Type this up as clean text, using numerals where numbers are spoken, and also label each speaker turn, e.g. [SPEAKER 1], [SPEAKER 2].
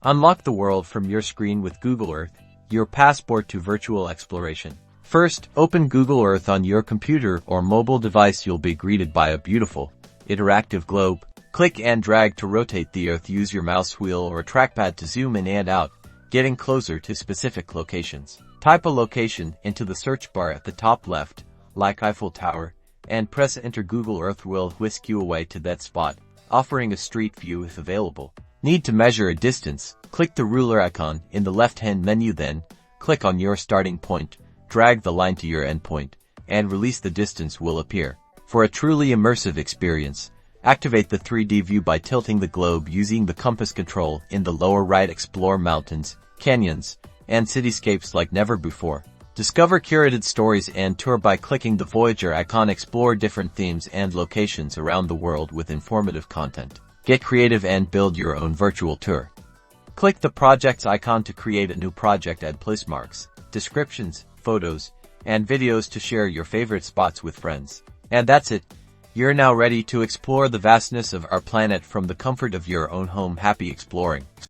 [SPEAKER 1] Unlock the world from your screen with Google Earth, your passport to virtual exploration. First, open Google Earth on your computer or mobile device. You'll be greeted by a beautiful, interactive globe. Click and drag to rotate the Earth. Use your mouse wheel or a trackpad to zoom in and out, getting closer to specific locations. Type a location into the search bar at the top left, like Eiffel Tower, and press enter. Google Earth will whisk you away to that spot, offering a street view if available. Need to measure a distance? Click the ruler icon in the left-hand menu, then click on your starting point, drag the line to your endpoint, and release. The distance will appear. For a truly immersive experience, activate the 3D view by tilting the globe using the compass control in the lower right. Explore mountains, canyons, and cityscapes like never before. Discover curated stories and tour by clicking the Voyager icon. Explore different themes and locations around the world with informative content. Get creative and build your own virtual tour. Click the projects icon to create a new project. Add placemarks, descriptions, photos, and videos to share your favorite spots with friends. And that's it. You're now ready to explore the vastness of our planet from the comfort of your own home. Happy exploring!